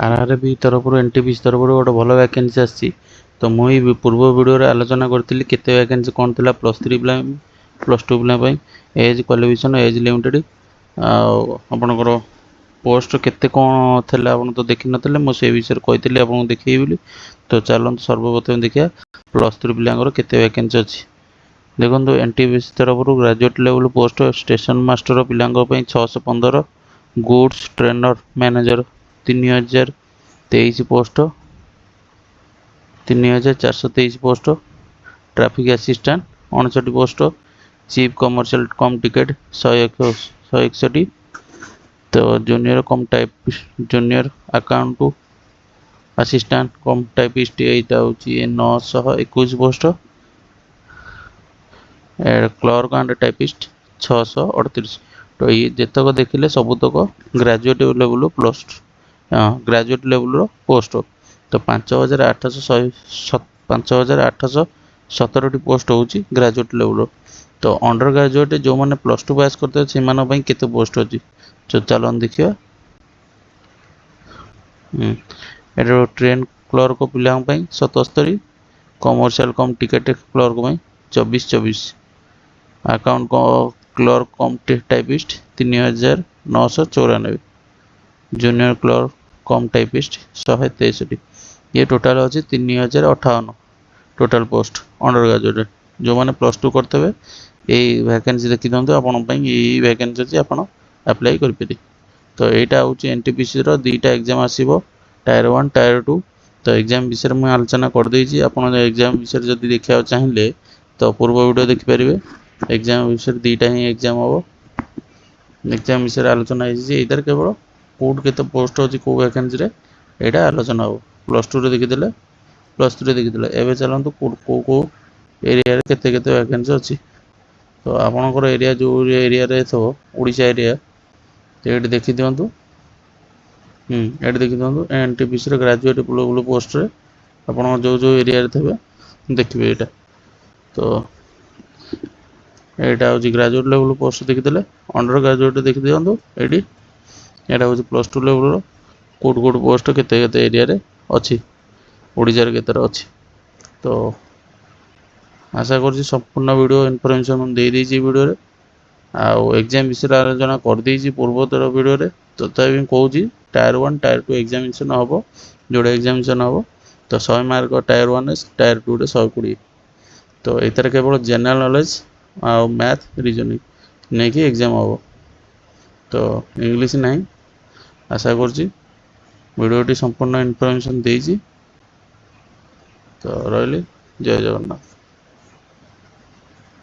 RRB तरफ NTPC तरफ गोटे भल वैकेंसी आसी तो मुझे पूर्व वीडियो आलोचना करी केते वैकेंसी कौन थी +3 +2 पिला एज क्वालिफिकेशन एज लिमिटेड आपणकर पोस्ट केते कौन थे आप तो देखी नथिले मुझे विषय कही आपको देखी बोली तो चलते सर्वप्रथम देखिए +3 पिलांकर केते वैकेंसी अच्छी देखो एनटीपीसी तरफ graduate level post station master पिलांक 615 goods trainer manager 3023 post 3423 post traffic assistant 59 post chief commercial cum ticket 161 तो junior cum type junior account assistant cum typist यहाँ हूँ 921 पोस्ट क्लर्क एंड टाइपिस्ट 638 तो ये जितक देखिले सबुतक graduate level plus graduate level post तो 5817 पोस्ट हूँ ग्रेजुएट लेवल तो अंडर ग्रेजुएट जो मैंने +2 पास करते से केते पोस्ट अच्छी तो चलो देखिए ट्रेन क्लर्क पिला 77 commercial cum ticket clerk 2424 account clerk कम टाइपिस्ट 3994 जूनियर क्लर्क कम टाइपिस्ट 163 ये टोटाल अच्छी 3058 टोटाल पोस्ट अंडर ग्रेजुएट जो मैंने +2 करते यही वैकेंसी देखी दिखाँ आपण यही वैकेंसी अच्छी आप अप्लाई करें तो यहाँ हूँ एनटीपीसी दुईटा एग्जाम आसो टायर 1 टायर 2 तो एग्जाम विषय मुझे आलोचना करदे आपड़ एग्जाम विषय जब देखा चाहिए तो पूर्व वीडियो देखिपारे एग्जाम विषय दुईटा ही एग्जाम हम एग्जाम विषय आलोचना इधर केवल कौट के पोस्ट अच्छी कौ वैकेंसी यहाँ आलोचना हो +2 देखीदे +3 देखीदे एवं चलते कौ कौ एरिया केते वैकेंसी अच्छी तो आपणकर एरिया जो एरिया थो ओडिशा एरिया तो ये देखी दिंतु ये देखी दिंतु एनटीपीसी ग्रेजुएट लेवल पोस्ट रे आप जो जो एरिया थे देखिए यहाँ तो यहाँ हूँ ग्रेजुएट लेवल पोस्ट देखीदे अंडर ग्रेजुएट देखी दिंतु ये यहाँ हूँ +2 लेवल कौट कौट पोस्ट केते एरिया रे अच्छी ओडिशा रे केते अच्छी तो आशा कर संपूर्ण वीडियो इनफॉरमेशन दे दी वीडियो रे आउ एग्जाम विषय आलोचना कर दी पूर्वतर वीडियो रे तथापि कहूँ टायर 1 टायर 2 एग्जामिनेशन हम जोड़ा एग्जामिनेशन हम तो 100 मार्क टायर 1 टायर 2 120 तो इतर केवल जनरल नॉलेज आउ मैथ रीजनिंग नहीं कि एग्जाम हम तो इंग्लिश नहीं आशा कर वीडियोटी संपूर्ण इनफॉरमेशन देजी तो रही जय जगन्नाथ।